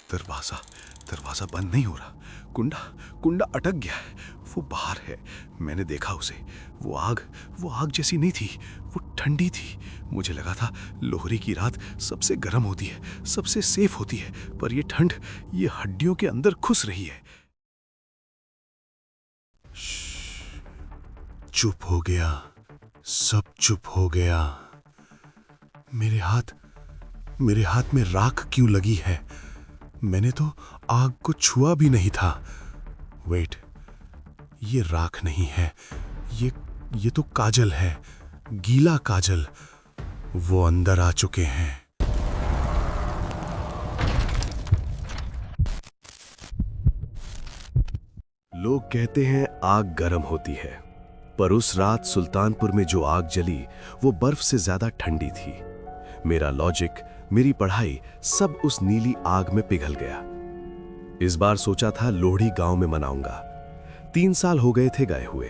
दरवाजा दरवाजा बंद नहीं हो रहा। कुंडा कुंडा अटक गया है। वो बाहर है, मैंने देखा उसे। वो आग जैसी नहीं थी, वो ठंडी थी। मुझे लगा था लोहरी की रात सबसे गर्म होती है, सबसे सेफ होती है, पर ये ठंड ये हड्डियों के अंदर घुस रही है। चुप हो गया, सब चुप हो गया। मेरे हाथ में राख क्यों लगी है? मैंने तो आग को छुआ भी नहीं था। वेट, ये राख नहीं है, ये तो काजल है, गीला काजल। वो अंदर आ चुके हैं। लोग कहते हैं आग गर्म होती है, पर उस रात सुल्तानपुर में जो आग जली वो बर्फ से ज्यादा ठंडी थी। मेरा लॉजिक, मेरी पढ़ाई सब उस नीली आग में पिघल गया। इस बार सोचा था लोहड़ी गांव में मनाऊंगा। 3 साल हो गए थे गए हुए।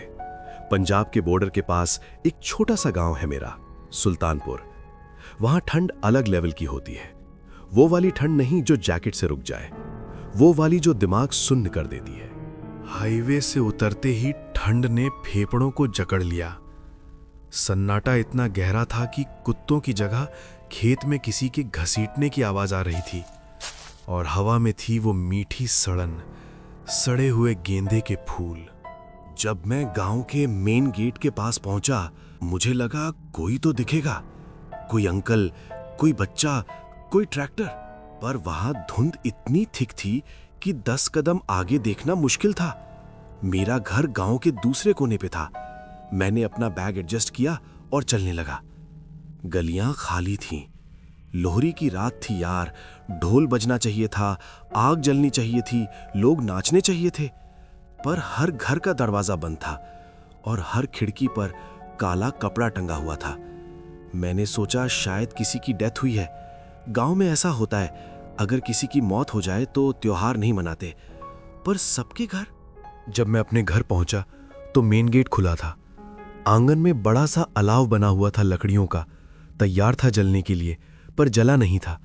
पंजाब के बॉर्डर के पास एक छोटा सा गांव है मेरा, सुल्तानपुर। वहां ठंड अलग लेवल की होती है। वो वाली ठंड नहीं जो जैकेट से रुक जाए, वो वाली जो दिमाग सुन्न कर देती है। हाईवे से उतरते ही ठंड ने फेफड़ों को जकड़ लिया। सन्नाटा इतना गहरा था कि कुत्तों की जगह खेत में किसी के घसीटने की आवाज आ रही थी, और हवा में थी वो मीठी सड़न, सड़े हुए गेंदे के फूल। जब मैं गांव के मेन गेट के पास पहुंचा, मुझे लगा कोई तो दिखेगा, कोई अंकल, कोई बच्चा, कोई ट्रैक्टर। पर वहां धुंध इतनी थिक थी कि 10 कदम आगे देखना मुश्किल था। मेरा घर गांव के दूसरे कोने पे था। मैंने अपना बैग एडजस्ट किया और चलने लगा। गलियां खाली थीं। लोहरी की रात थी यार, ढोल बजना चाहिए था, आग जलनी चाहिए थी, लोग नाचने चाहिए थे। पर हर घर का दरवाजा बंद था और हर खिड़की पर काला कपड़ा टंगा हुआ था। मैंने सोचा शायद किसी की डेथ हुई है। गांव में ऐसा होता है, अगर किसी की मौत हो जाए तो त्योहार नहीं मनाते, पर सबके घर। जब मैं अपने घर पहुंचा तो मेन गेट खुला था। आंगन में बड़ा सा अलाव बना हुआ था लकड़ियों का, तैयार था जलने के लिए, पर जला नहीं था।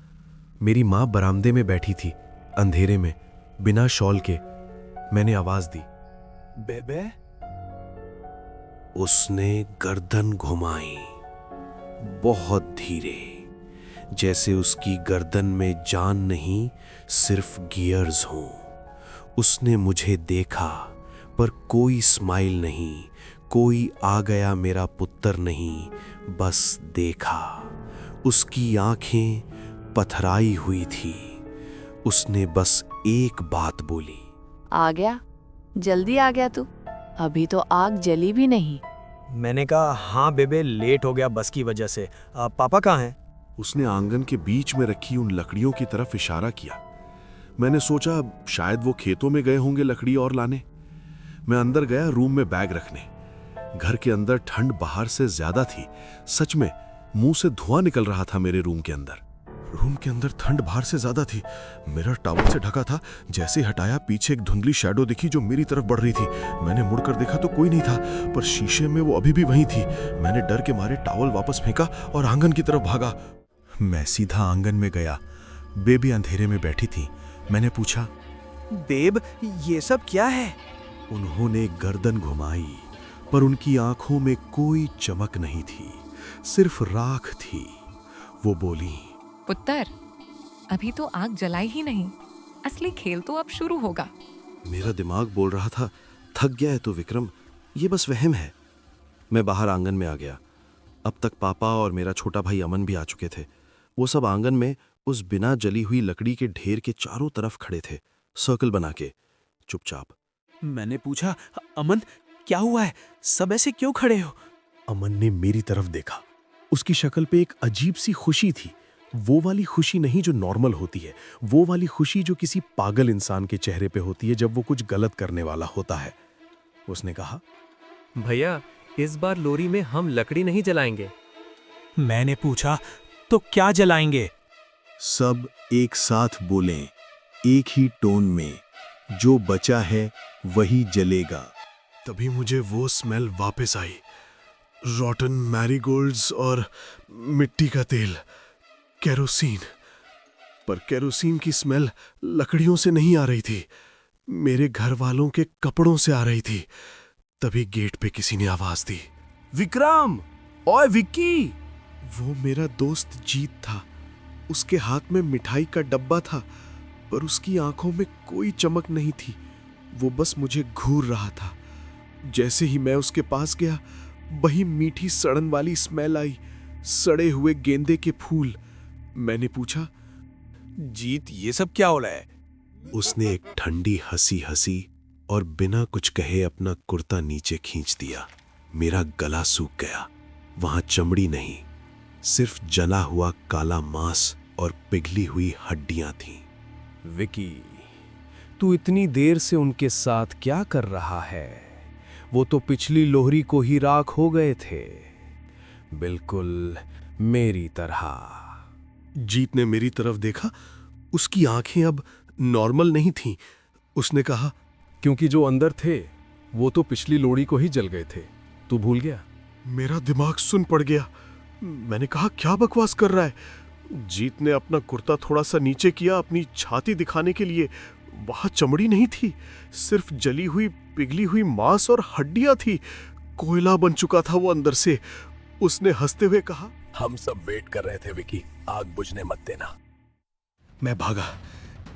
मेरी मां बरामदे में बैठी थी, अंधेरे में, बिना शॉल के। मैंने आवाज दी, बेबे। उसने गर्दन घुमाई, बहुत धीरे, जैसे उसकी गर्दन में जान नहीं, सिर्फ गियर्स हों। उसने मुझे देखा, पर कोई स्माइल नहीं, कोई आ गया मेरा पुत्र नहीं, बस देखा। उसकी आंखें पथराई हुई थी। उसने बस एक बात बोली, आ गया, जल्दी आ गया तू, अभी तो आग जली भी नहीं। मैंने कहा हाँ बेबे, लेट हो गया बस की वजह से। पापा कहाँ हैं? उसने आंगन के बीच में रखी उन लकड़ियों की तरफ इशारा किया। मैंने सोचा शायद वो खेतों में गए होंगे लकड़ी और लाने। मैं अंदर गया रूम में बैग रखने। घर के अंदर ठंड बाहर से ज्यादा थी। सच में मुंह से धुआं निकल रहा था मेरे रूम के अंदर। रूम के अंदर ठंड बाहर से ज्यादा थी। मिरर टॉवल से ढका था। जैसे हटाया, पीछे एक धुंधली शैडो दिखी जो मेरी तरफ बढ़ रही थी। मैंने मुड़कर देखा तो कोई नहीं था, पर शीशे में वो अभी भी वहीं थी। मैंने डर के मारे टॉवल वापस फेंका और आंगन की तरफ भागा। मैं सीधा आंगन में गया। बेबी अंधेरे में बैठी थी। मैंने पूछा, बेब, ये सब क्या है? उन्होंने गर्दन घुमाई, पर उनकी आंखों में कोई चमक नहीं थी, सिर्फ राख थी। वो बोली, पुत्र, अभी तो आग जलाई ही नहीं, असली खेल तो अब शुरू होगा। मेरा दिमाग बोल रहा था, थक गया है तो विक्रम, ये बस वहम है। मैं बाहर आंगन में आ गया। अब तक पापा और मेरा छोटा भाई अमन भी आ चुके थे। वो सब आंगन में उस बिना जली हुई लकड़ी के ढेर के चारों तरफ खड़े थे, सर्कल बना के, चुपचाप। मैंने पूछा, अमन क्या हुआ है, सब ऐसे क्यों खड़े हो? अमन ने मेरी तरफ देखा। उसकी शक्ल पे एक अजीब सी खुशी थी। वो वाली खुशी नहीं जो नॉर्मल होती है, वो वाली खुशी जो किसी पागल इंसान के चेहरे पे होती है जब वो कुछ गलत करने वाला होता है। उसने कहा, भैया, इस बार लोरी में हम लकड़ी नहीं जलाएंगे। मैंने पूछा, तो क्या जलाएंगे? सब एक साथ बोलें, एक ही टोन में, जो बचा है वही जलेगा। तभी मुझे वो स्मेल वापस आई, रॉटन मैरीगोल्ड्स और मिट्टी का तेल, केरोसिन। पर केरोसिन की स्मेल लकड़ियों से नहीं आ रही थी, मेरे घर वालों के कपड़ों से आ रही थी। तभी गेट पे किसी ने आवाज दी, विक्रम, ओए विक्की। वो मेरा दोस्त जीत था। उसके हाथ में मिठाई का डब्बा था, पर उसकी आंखों में कोई चमक नहीं थी। वो बस मुझे घूर रहा था। जैसे ही मैं उसके पास गया, वही मीठी सड़न वाली स्मेल आई, सड़े हुए गेंदे के फूल। मैंने पूछा, जीत, ये सब क्या हो रहा है? उसने एक ठंडी हंसी हंसी और बिना कुछ कहे अपना कुर्ता नीचे खींच दिया। मेरा गला सूख गया। वहां चमड़ी नहीं, सिर्फ जला हुआ काला मांस और पिघली हुई हड्डियां थीं। विकी, तू इतनी देर से उनके साथ क्या कर रहा है? वो तो पिछली लोहरी को ही राख हो गए थे, बिल्कुल मेरी तरह। जीत ने मेरी तरफ देखा। उसकी आंखें अब नॉर्मल नहीं थीं। उसने कहा, क्योंकि जो अंदर थे वो तो पिछली लोहड़ी को ही जल गए थे, तू भूल गया? मेरा दिमाग सुन पड़ गया। मैंने कहा, क्या बकवास कर रहा है? जीत ने अपना कुर्ता थोड़ा सा नीचे किया अपनी छाती दिखाने के लिए। वहां चमड़ी नहीं थी, सिर्फ जली हुई पिघली हुई मांस और हड्डियां थी। कोयला बन चुका था वो अंदर से। उसने हंसते हुए कहा, हम सब वेट कर रहे थे विकी, आग बुझने मत देना। मैं भागा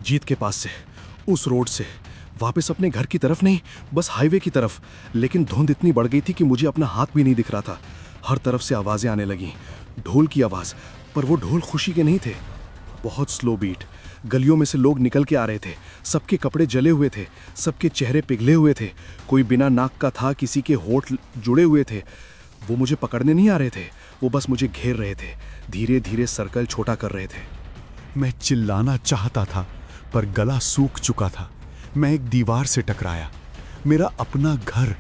जीत के पास से, उस रोड से, वापस अपने घर की तरफ नहीं, बस हाईवे की तरफ। लेकिन धुंध इतनी बढ़ गई थी कि मुझे अपना हाथ भी नहीं दिख रहा था। हर तरफ से आवाजें आने लगी, ढोल की आवाज, पर वो ढोल खुशी के नहीं थे। बहुत स्लो बीट। गलियों में से लोग निकल के आ रहे थे। सबके कपड़े जले हुए थे, सबके चेहरे पिघले हुए थे। कोई बिना नाक का था, किसी के होंठ जुड़े हुए थे। वो मुझे पकड़ने नहीं आ रहे थे, वो बस मुझे घेर रहे थे, धीरे धीरे सर्कल छोटा कर रहे थे। मैं चिल्लाना चाहता था, पर गला सूख चुका था। मैं एक दीवार से टकराया। मेरा अपना घर।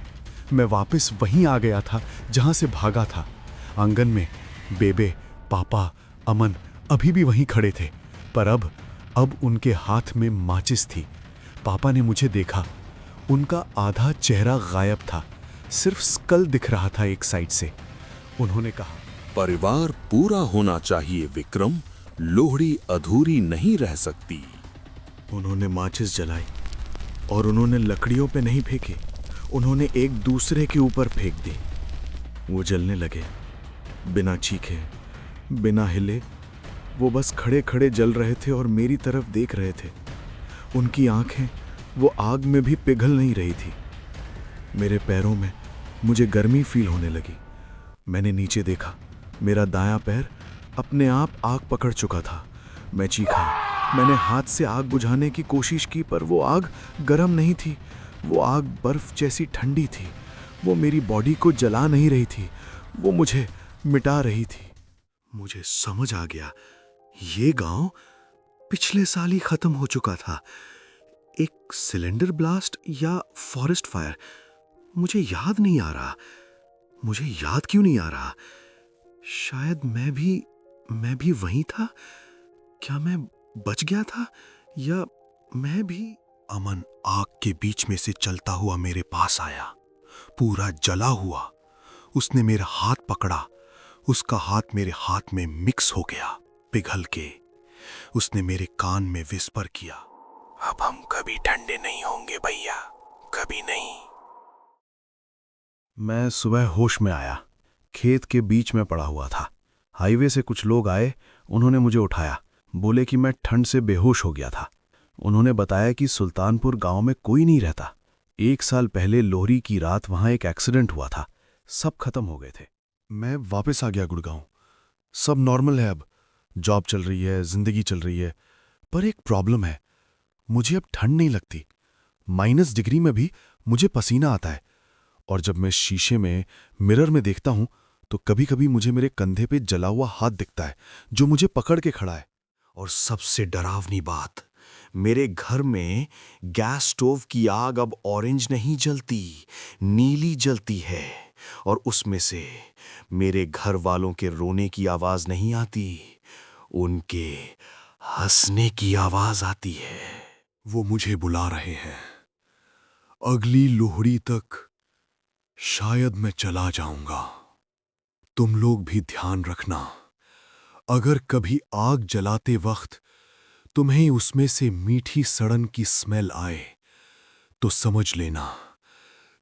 मैं वापस वहीं आ गया था जहां से भागा था। आंगन में बेबे, पापा, अमन अभी भी वहीं खड़े थे, पर अब उनके हाथ में माचिस थी। पापा ने मुझे देखा। उनका आधा चेहरा गायब था, सिर्फ स्कल दिख रहा था एक साइड से। उन्होंने कहा, परिवार पूरा होना चाहिए विक्रम, लोहड़ी अधूरी नहीं रह सकती। उन्होंने माचिस जलाई और उन्होंने लकड़ियों पे नहीं फेंकी, उन्होंने एक दूसरे के ऊपर फेंक दी। वो जलने लगे, बिना चीखे, बिना हिले। वो बस खड़े खड़े जल रहे थे और मेरी तरफ देख रहे थे। उनकी आंखें वो आग में भी पिघल नहीं रही थी। मेरे पैरों में मुझे गर्मी फील होने लगी। मैंने नीचे देखा, मेरा दायां पैर अपने आप आग पकड़ चुका था। मैं चीखा। मैंने हाथ से आग बुझाने की कोशिश की, पर वो आग गर्म नहीं थी। वो आग बर्फ जैसी ठंडी थी। वो मेरी बॉडी को जला नहीं रही थी, वो मुझे मिटा रही थी। मुझे समझ आ गया, ये गांव पिछले साल ही खत्म हो चुका था। एक सिलेंडर ब्लास्ट या फॉरेस्ट फायर, मुझे याद नहीं आ रहा। मुझे याद क्यों नहीं आ रहा? शायद मैं भी वहीं था। क्या मैं बच गया था, या मैं भी? अमन आग के बीच में से चलता हुआ मेरे पास आया, पूरा जला हुआ। उसने मेरा हाथ पकड़ा। उसका हाथ मेरे हाथ में मिक्स हो गया, पिघल के। उसने मेरे कान में विस्पर किया, अब हम कभी ठंडे नहीं होंगे भैया, कभी नहीं। मैं सुबह होश में आया। खेत के बीच में पड़ा हुआ था। हाईवे से कुछ लोग आए, उन्होंने मुझे उठाया। बोले कि मैं ठंड से बेहोश हो गया था। उन्होंने बताया कि सुल्तानपुर गांव में कोई नहीं रहता। 1 साल पहले लोहरी की रात वहां एक एक्सीडेंट हुआ था। सब खत्म हो गए थे। मैं वापस आ गया गुड़गांव। सब नॉर्मल है अब। जॉब चल रही है, जिंदगी चल रही है। पर एक प्रॉब्लम है, मुझे अब ठंड नहीं लगती। -डिग्री में भी मुझे पसीना आता है। और जब मैं शीशे में मिरर में देखता हूं तो कभी कभी मुझे मेरे कंधे पे जला हुआ हाथ दिखता है जो मुझे पकड़ के खड़ा है। और सबसे डरावनी बात, मेरे घर में गैस स्टोव की आग अब ऑरेंज नहीं जलती, नीली जलती है। और उसमें से मेरे घर वालों के रोने की आवाज नहीं आती, उनके हंसने की आवाज आती है। वो मुझे बुला रहे हैं। अगली लोहड़ी तक शायद मैं चला जाऊंगा। तुम लोग भी ध्यान रखना। अगर कभी आग जलाते वक्त तुम्हें उसमें से मीठी सड़न की स्मेल आए तो समझ लेना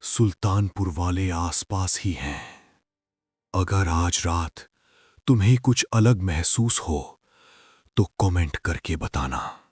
सुल्तानपुर वाले आसपास ही हैं। अगर आज रात तुम्हें कुछ अलग महसूस हो तो कमेंट करके बताना।